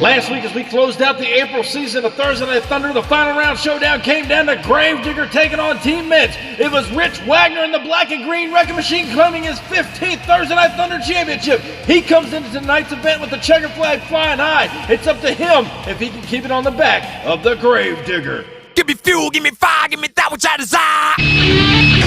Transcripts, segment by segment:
Last week, as we closed out the April season of Thursday Night Thunder, the final round showdown came down to Gravedigger taking on Team Mitch. It was Rich Wagner in the black and green Wrecking Machine claiming his 15th Thursday Night Thunder championship. He comes into tonight's event with the checkered flag flying high. It's up to him if he can keep it on the back of the Gravedigger. Give me fuel, give me fire, give me that which I desire.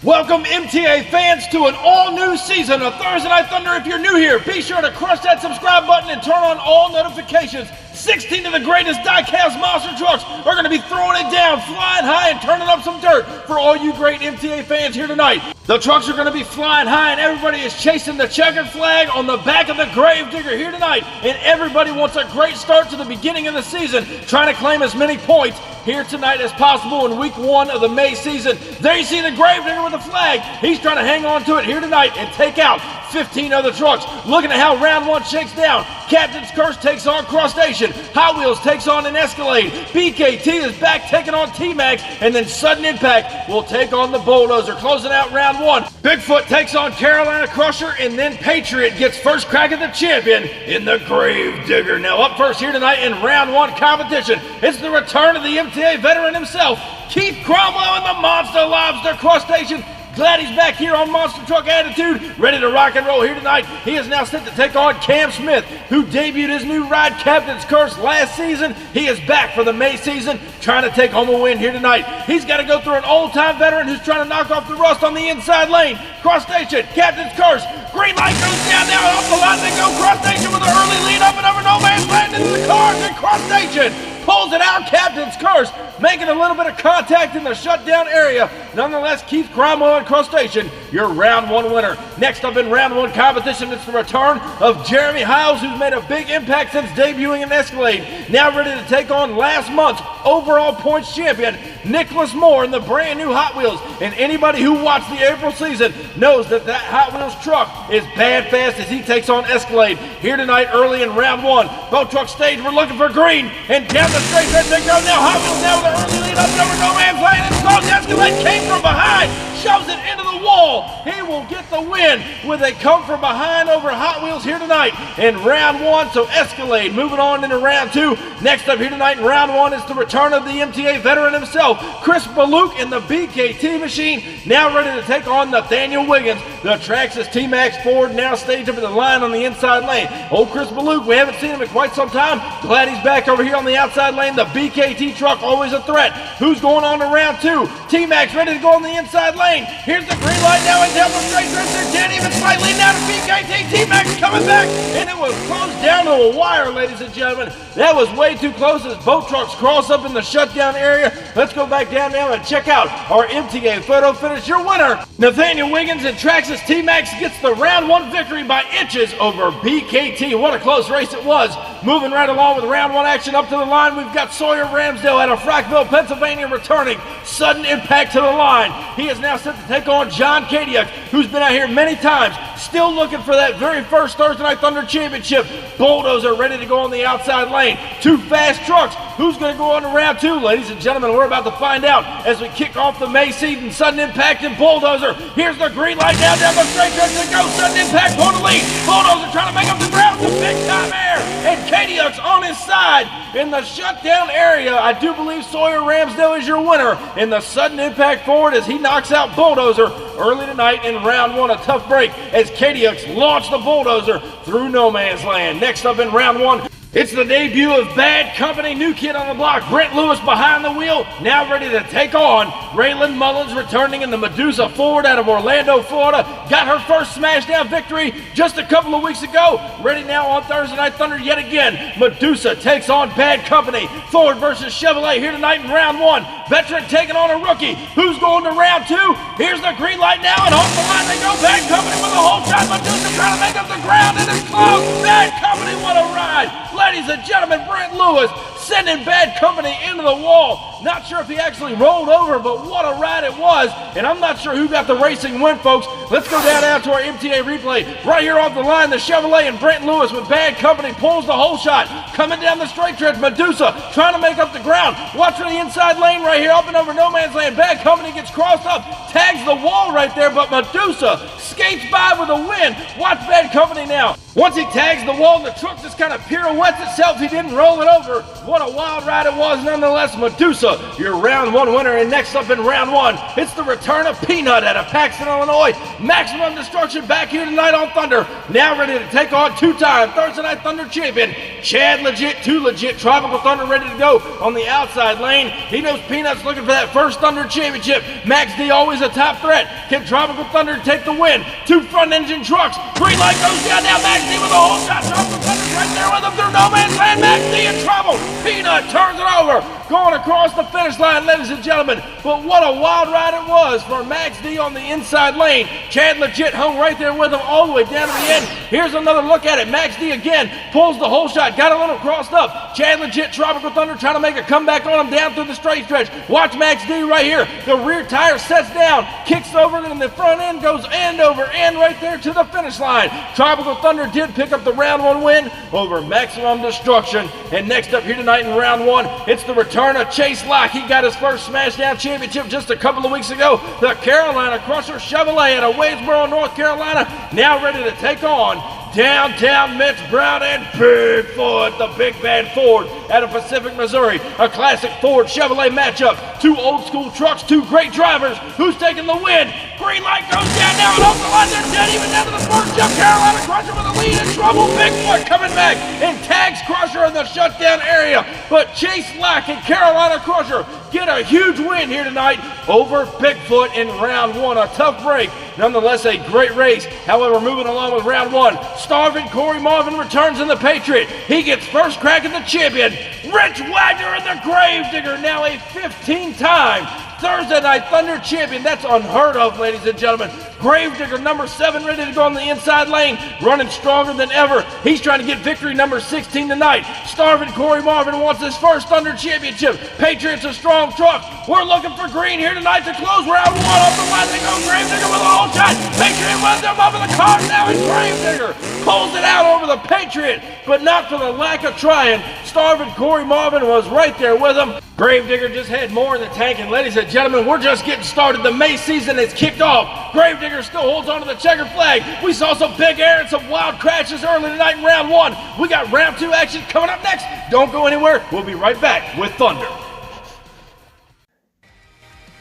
Welcome MTA fans to an all-new season of Thursday Night Thunder. If you're new here, be sure to crush that subscribe button and turn on all notifications. 16 of the greatest Diecast Monster Trucks are going to be throwing it down, flying high, and turning up some dirt for all you great MTA fans here tonight. The trucks are going to be flying high, and everybody is chasing the checkered flag on the back of the Gravedigger here tonight. And everybody wants a great start to the beginning of the season, trying to claim as many points here tonight as possible in week 1 of the May season. There you see the Gravedigger with the flag. He's trying to hang on to it here tonight and take out 15 other trucks. Looking at how round 1 shakes down. Captain's Curse takes on Cross Station. Hotwheels takes on an Escalade. BKT is back taking on T-Max. And then Sudden Impact will take on the Bulldozer. Closing out round 1. Bigfoot takes on Carolina Crusher. And then Patriot gets first crack at the champion in the Gravedigger. Now up first here tonight in round 1 competition. It's the return of the MTA veteran himself, Keith Cromwell and the Monster Lobster. Cross Station, glad he's back here on Monster Truck Attitude, ready to rock and roll here tonight. He is now set to take on Cam Smith, who debuted his new ride, Captain's Curse, last season. He is back for the May season, trying to take home a win here tonight. He's got to go through an old-time veteran who's trying to knock off the rust on the inside lane. Cross Station, Captain's Curse, green light goes down now, off the line they go. Cross Station with an early lead up and over no man's land into the cars, and Cross Station pulls it out. Captain's Curse making a little bit of contact in the shutdown area. Nonetheless, Keith Cromwell and Cross Station, your round 1 winner. Next up in round 1 competition, it's the return of Jeremy Hiles, who's made a big impact since debuting in Escalade. Now ready to take on last month's overall points champion, Nicholas Moore, in the brand new Hot Wheels. And anybody who watched the April season knows that Hot Wheels truck is bad fast as he takes on Escalade. Here tonight early in round 1, both truck stage, we're looking for green, and down the straight red they go now. Hot Wheels now with an early lead up and over no man's land. It's close. Escalade came from behind, shoves it into the wall. He will get the win with a come from behind over Hot Wheels here tonight in round 1. So Escalade moving on into round 2. Next up here tonight in round 1 is the return of the MTA veteran himself, Chris Baluk in the BKT machine, now ready to take on Nathaniel Wiggins. The Traxxas T-Max Ford now staged up in the line on the inside lane. Old Chris Baluk, we haven't seen him in quite some time. Glad he's back over here on the outside lane. The BKT truck always a threat. Who's going on to round 2? T-Max ready to go on the inside lane. Here's the green light now and down the straight stretch. There can't even slightly down to BKT. T-Max coming back, and it was close down to a wire, ladies and gentlemen. That was way too close as both trucks cross up in the shutdown area. Let's go back down now and check out our MTA photo finish. Your winner, Nathaniel Wiggins, and Traxxas T-Max gets the round 1 victory by inches over BKT. What a close race it was. Moving right along with round 1 action up to the line, we've got Sawyer Ramsdale out of Frackville, Pennsylvania, returning. Sudden Impact to the line. He is now set to take on John Kadiuk, who's been out here many times, still looking for that very first Thursday Night Thunder championship. Bulldozer ready to go on the outside lane. 2 fast trucks. Who's going to go on to round 2? Ladies and gentlemen, we're about to find out as we kick off the May season. Sudden Impact and Bulldozer. Here's the green light now down the straight stretch to go. Sudden Impact for the lead. Bulldozer trying to make up the ground. The big time air. And Kadiuk's on his side in the shutdown area. I do believe Sawyer Ramsdale is your winner in the Sudden Impact Ford as he knocks out Bulldozer early tonight in round 1. A tough break as Kadiuk's launched the Bulldozer through no man's land. Next up in round 1, It's the debut of Bad Company, new kid on the block, Brent Lewis behind the wheel, now ready to take on Raylan Mullins, returning in the Medusa Ford out of Orlando, Florida. Got her first Smashdown victory just a couple of weeks ago. Ready now on Thursday Night Thunder yet again. Medusa takes on Bad Company. Ford versus Chevrolet here tonight in round one. Veteran taking on a rookie. Who's going to round two? Here's the green light now, and off the line they go. Bad Company with a whole shot. Medusa trying to make up the ground, and it's close. Bad Company, what a ride. Ladies and gentlemen, Brent Lewis sending Bad Company into the wall. Not sure if he actually rolled over, but what a ride it was. And I'm not sure who got the racing win, folks. Let's go down to our MTA replay. Right here off the line, the Chevrolet and Brent Lewis with Bad Company pulls the whole shot. Coming down the straight stretch, Medusa trying to make up the ground. Watch for the inside lane right here, up and over no man's land. Bad Company gets crossed up, tags the wall right there, but Medusa skates by with a win. Watch Bad Company now. Once he tags the wall, the truck just kind of pirouettes itself. He didn't roll it over. What a wild ride it was nonetheless. Medusa, your round one winner. And next up in round one, it's the return of Peanut out of Paxton, Illinois. Maximum Destruction back here tonight on Thunder. Now ready to take on two-time Thursday Night Thunder champion, Chad Legit, Too Legit, Tropical Thunder ready to go on the outside lane. He knows Peanut's looking for that first Thunder championship. Max D always a top threat. Can Tropical Thunder take the win? Two front engine trucks. Green light goes down. Now Max D with a whole shot. Tropical Thunder's right there with him through no man's land. Max D in trouble. Peanut turns it over. Going across the finish line, ladies and gentlemen. But what a wild ride it was for Max D on the inside lane. Chad Legit hung right there with him all the way down to the end. Here's another look at it. Max D again pulls the whole shot. Got a little crossed up. Chad Legit, Tropical Thunder trying to make a comeback on him down through the straight stretch. Watch Max D right here. The rear tire sets down, kicks over, and the front end goes end over end right there to the finish line. Tropical Thunder did pick up the round one win over Maximum Destruction. And next up here tonight in round one, it's the return of Chase Locke. He got his first Smashdown championship just a couple of weeks ago. The Carolina Crusher Chevrolet out of Wadesboro, North Carolina, now ready to take on Downtown Mitch Brown and Bigfoot, the Big Bad Ford out of Pacific, Missouri. A classic Ford Chevrolet matchup. Two old school trucks, two great drivers. Who's taking the win? Green light goes down now and off the line. They're dead even down to the first jump. Carolina Crusher with a lead in trouble. Bigfoot coming back and tags Crusher in the shutdown area. But Chase Locke and Carolina Crusher get a huge win here tonight over Bigfoot in round one. A tough break. Nonetheless, a great race. However, moving along with round one, Starvin' Corey Marvin returns in the Patriot. He gets first crack at the champion. Rich Wagner in the Gravedigger, now a 15-time Thursday Night Thunder champion. That's unheard of, ladies and gentlemen. Gravedigger number 7 ready to go on the inside lane, running stronger than ever. He's trying to get victory number 16 tonight. Starvin' Corey Marvin wants his first Thunder championship. Patriot's a strong truck. We're looking for green here tonight to close round one. Off the line they go. Gravedigger with a whole shot. Patriot runs him over the car now, and Gravedigger pulls it out over the Patriot, but not for the lack of trying. Starvin' Corey Marvin was right there with him. Gravedigger just had more in the tank, and ladies and gentlemen, we're just getting started. The May season is kicked off. Gravedigger still holds on to the checkered flag. We saw some big air and some wild crashes early tonight in round one. We got round two action coming up next. Don't go anywhere. We'll be right back with Thunder.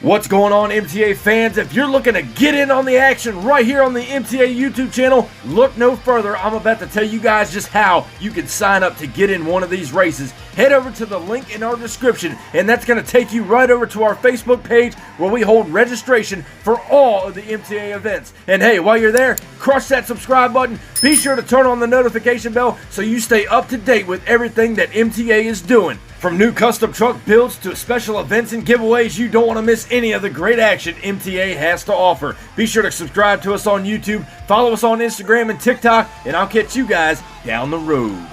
What's going on, MTA fans? If you're looking to get in on the action right here on the MTA YouTube channel, look no further. I'm about to tell you guys just how you can sign up to get in one of these races. Head over to the link in our description, and that's going to take you right over to our Facebook page where we hold registration for all of the MTA events. And hey, while you're there, crush that subscribe button. Be sure to turn on the notification bell so you stay up to date with everything that MTA is doing. From new custom truck builds to special events and giveaways, you don't want to miss any of the great action MTA has to offer. Be sure to subscribe to us on YouTube, follow us on Instagram and TikTok, and I'll catch you guys down the road.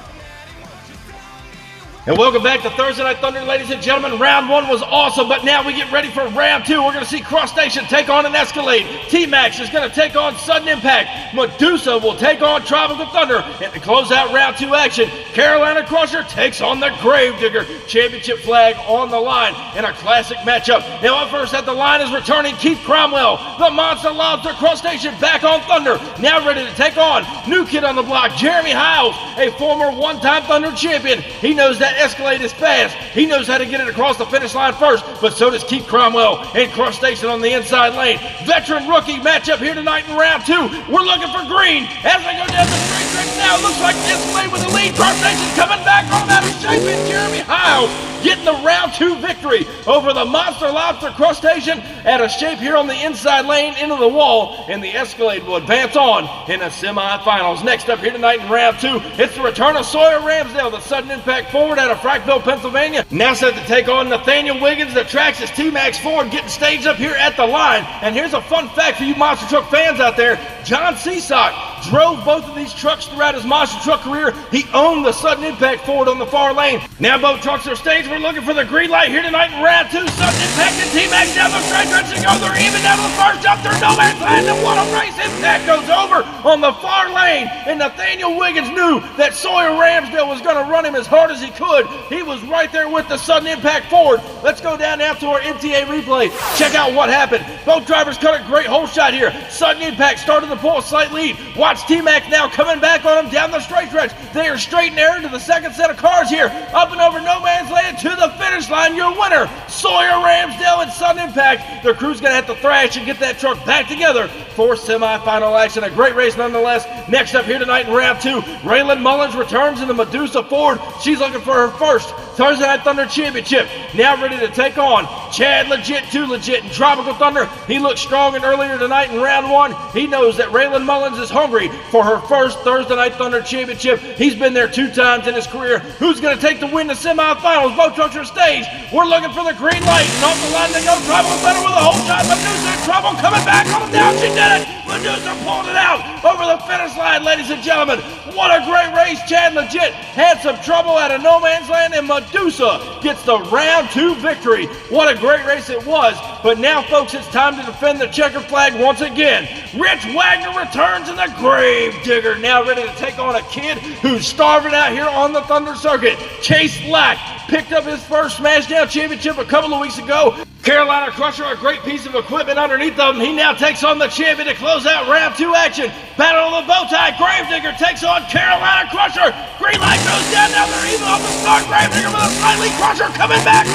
And welcome back to Thursday Night Thunder, ladies and gentlemen. Round one was awesome, but now we get ready for round two. We're going to see Cross Station take on an Escalade. T-Max is going to take on Sudden Impact. Medusa will take on Tropical Thunder. And to close out round two action, Carolina Crusher takes on the Gravedigger. Championship flag on the line in a classic matchup. Now up first at the line is returning Keith Cromwell. The Monster Lobster. Cross Station back on Thunder. Now ready to take on new kid on the block, Jeremy Hiles, a former one-time Thunder champion. He knows that that Escalade is fast. He knows how to get it across the finish line first, but so does Keith Cromwell and Crush Station on the inside lane. Veteran rookie matchup here tonight in round 2. We're looking for green as they go down the straight stretch now. Looks like Escalade with the lead. Crush Station coming back on out of shape, and Jeremy Hiles getting the round 2 victory over the Monster Lobster Crustacean out of shape here on the inside lane into the wall, and the Escalade will advance on in the semifinals. Next up here tonight in round 2, it's the return of Sawyer Ramsdale, the sudden impact forward out of Frackville, Pennsylvania. Now set to take on Nathaniel Wiggins, the Traxxas T-Max Ford, getting staged up here at the line. And here's a fun fact for you monster truck fans out there. John Seasock drove both of these trucks throughout his monster truck career. He owned the sudden impact Ford on the far lane. Now both trucks are staged. We're looking for the green light here tonight in round 2. Sudden impact and T-Max down the straight stretch to go. They're even down to the first jump. They're no man's land, and what a race. Impact goes over on the far lane, and Nathaniel Wiggins knew that Sawyer Ramsdale was going to run him as hard as he could. He was right there with the sudden impact Ford. Let's go down now to our MTA replay. Check out what happened. Both drivers cut a great hole shot here. Sudden impact started to pull a slight lead. Watch T-Max now coming back on him down the straight stretch. They are straight and narrow to the second set of cars here. Up and over no man's land to the finish line. Your winner, Sawyer Ramsdale and sudden impact. Their crew's going to have to thrash and get that truck back together for semifinal action. A great race nonetheless. Next up here tonight in round 2, Raylan Mullins returns in the Medusa Ford. She's looking for her first Thursday Night Thunder Championship. Now ready to take on Chad Legit, Too Legit, and Tropical Thunder. He looked strong and earlier tonight in round 1. He knows that Raylan Mullins is hungry for her first Thursday Night Thunder Championship. He's been there 2 times in his career. Who's going to take the win to semifinals? Both trucks are staged. We're looking for the green light, and off the line they go. Tropical Thunder with a whole shot. Medusa in trouble, coming back on him down. She did it. Medusa pulled it out over the finish line, ladies and gentlemen. What a great race. Chad Legit had some trouble out of no man's land, and Medusa gets the round 2 victory. What a great race it was. But now, folks, it's time to defend the checker flag once again. Rich Wagner returns in the Grave Digger, now ready to take on a kid who's starving out here on the Thunder Circuit. Chase Lack picked up his first Smashdown Championship a couple of weeks ago. Carolina Crusher, a great piece of equipment underneath of him. He now takes on the champion to close out round 2 action. Battle of the Bowtie. Gravedigger takes on Carolina Crusher. Green light goes down. Now they're even off the start. Gravedigger with a slightly Crusher coming back.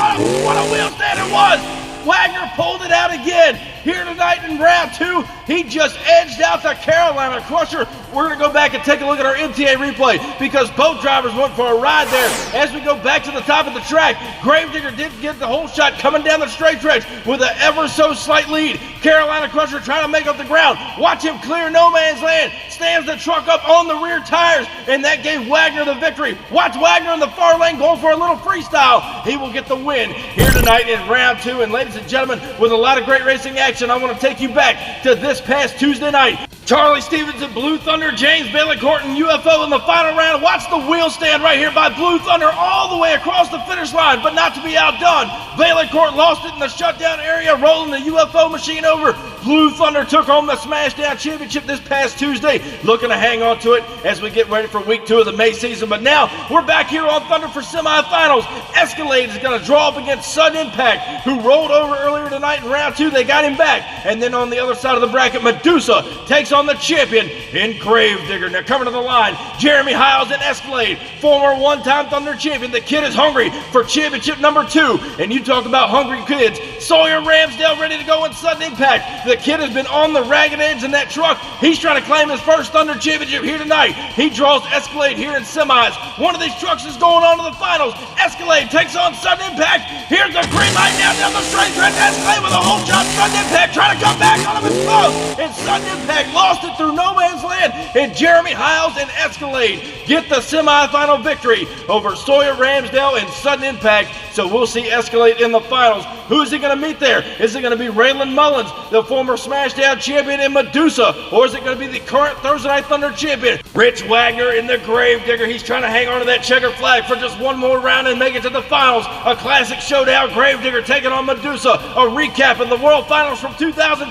What a wheel stand it was. Wagner pulled it out again. Here tonight in round 2, he just edged out the Carolina Crusher. We're going to go back and take a look at our MTA replay because both drivers went for a ride there. As we go back to the top of the track, Gravedigger did get the whole shot coming down the straight stretch with an ever so slight lead. Carolina Crusher trying to make up the ground. Watch him clear no man's land. Stands the truck up on the rear tires, and that gave Wagner the victory. Watch Wagner in the far lane going for a little freestyle. He will get the win here tonight in round 2. And ladies and gentlemen, with a lot of great racing action, I want to take you back to this past Tuesday night. Charlie Stevens and Blue Thunder, James Bailey-Court and UFO in the final round. Watch the wheel stand right here by Blue Thunder all the way across the finish line, but not to be outdone. Bailey-Court lost it in the shutdown area, rolling the UFO machine over. Blue Thunder took home the Smashdown Championship this past Tuesday, looking to hang on to it as we get ready for week 2 of the May season. But now we're back here on Thunder for semifinals. Escalade is going to draw up against Sudden Impact, who rolled over earlier tonight in round 2. They got him back. And then on the other side of the bracket, Medusa takes on the champion in Gravedigger. Now coming to the line, Jeremy Hiles and Escalade, former one-time Thunder champion. The kid is hungry for championship number 2. And you talk about hungry kids. Sawyer Ramsdale ready to go in Sudden Impact. The kid has been on the ragged edge in that truck. He's trying to claim his first Thunder championship here tonight. He draws Escalade here in semis. One of these trucks is going on to the finals. Escalade takes on Sudden Impact. Here's the green light now down the straight stretch. Escalade with a whole shot. Sudden Impact trying to come back on him. It's close. And Sudden Impact lost it through no man's land. And Jeremy Hiles and Escalade get the semifinal victory over Sawyer Ramsdale and Sudden Impact. So we'll see Escalade in the finals. Who is he going to meet there? Is it going to be Raylan Mullins, the former Smashdown champion in Medusa, or is it going to be the current Thursday Night Thunder champion, Rich Wagner in the Gravedigger? He's trying to hang on to that checker flag for just one more round and make it to the finals. A classic showdown. Gravedigger taking on Medusa. A recap of the World Finals from 2005.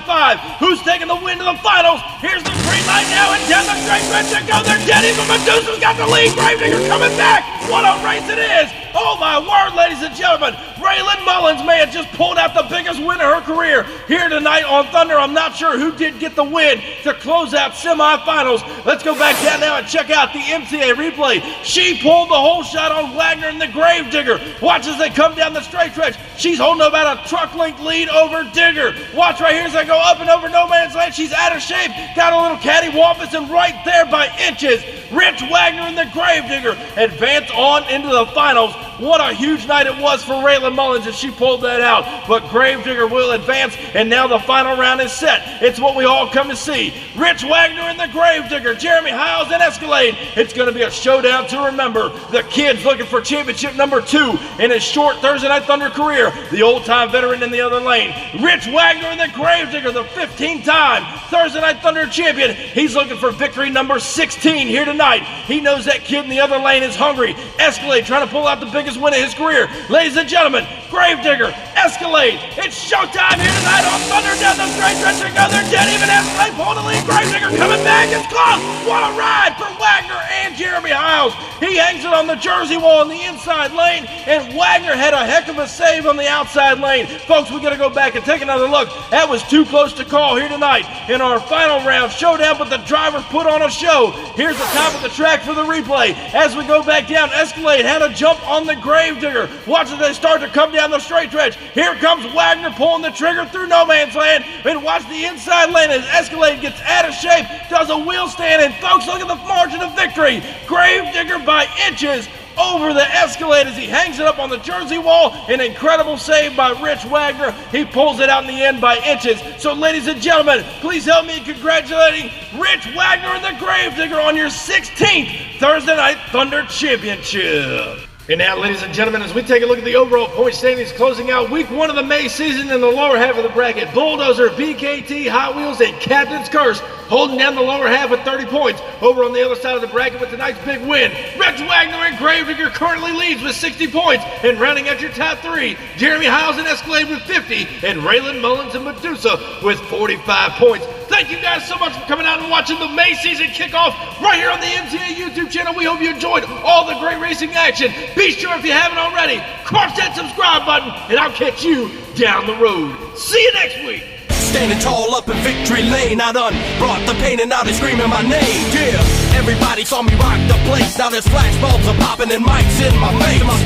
Who's taking the win to the finals? Here's the green light now, and down the straight stretch they go. They're dead even. Medusa's got the lead. Gravedigger coming back. What a race it is. Oh my word, ladies and gentlemen, Raylan Mullins may have just pulled out the biggest win of her career here tonight on Thunder. I'm not sure who did get the win to close out semifinals. Let's go back down now and check out the MTA replay. She pulled the whole shot on Wagner and the Gravedigger. Watch as they come down the straight stretch. She's holding about a truck length lead over Digger. Watch right here as they go up and over no man's land. She's out of shape, got a little cattywampus, and right there by inches, Rich Wagner and the Gravedigger advance on into the finals. What a huge night it was for Raylan Mullins as she pulled that out. But Gravedigger will advance, and now the final round is set. It's what we all come to see. Rich Wagner and the Gravedigger, Jeremy Hiles and Escalade. It's going to be a showdown to remember. The kid's looking for championship number 2 in his short Thursday Night Thunder career. The old-time veteran in the other lane. Rich Wagner and the Gravedigger, the 15-time Thursday Night Thunder champion. He's looking for victory number 16 here tonight. He knows that kid in the other lane is hungry. Escalade trying to pull out the biggest win of his career. Ladies and gentlemen, Gravedigger, Escalade, it's showtime here tonight on Thunder down the straight stretch. They're dead even. Escalade pulling the lead. Gravedigger coming back. It's close. What a ride for Wagner and Jeremy Hiles. He hangs it on the jersey wall in the inside lane, and Wagner had a heck of a save on the outside lane. Folks, we got to go back and take another look. That was too close to call here tonight in our final round showdown, but the drivers put on a show. Here's the top of the track for the replay. As we go back down, Escalade had a jump on the Gravedigger. Watch as they start to come down the straight stretch. Here comes Wagner pulling the trigger through no man's land, and watch the inside lane as Escalade gets out of shape, does a wheel stand, and folks, look at the margin of victory. Gravedigger by inches over the Escalade as he hangs it up on the jersey wall. An incredible save by Rich Wagner. He pulls it out in the end by inches. So ladies and gentlemen, please help me in congratulating Rich Wagner and the Gravedigger on your 16th Thursday Night Thunder Championship. And now, ladies and gentlemen, as we take a look at the overall point standings closing out week 1 of the May season in the lower half of the bracket, Bulldozer, BKT, Hot Wheels, and Captain's Curse holding down the lower half with 30 points. Over on the other side of the bracket with tonight's big win, Rich Wagner and Gravedigger currently leads with 60 points. And rounding out your top 3, Jeremy Hiles and Escalade with 50, and Raylan Mullins and Medusa with 45 points. Thank you guys so much for coming out and watching the May season kickoff right here on the MTA YouTube channel. We hope you enjoyed all the great racing action. Be sure, if you haven't already, crush that subscribe button, and I'll catch you down the road. See you next week. Standing tall up in victory lane, I done brought the pain and now they screaming my name. Yeah, everybody saw me rock the place. Now there's flashbulbs are popping and mics in my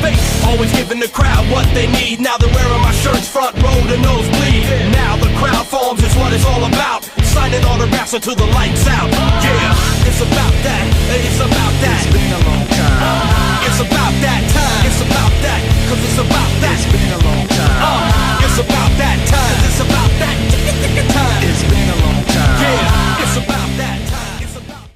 face. Always giving the crowd what they need. Now they're wearing my shirts front row to nosebleed. Now the crowd forms is what it's all about. Signing autographs until the lights out. Yeah, it's about that. It's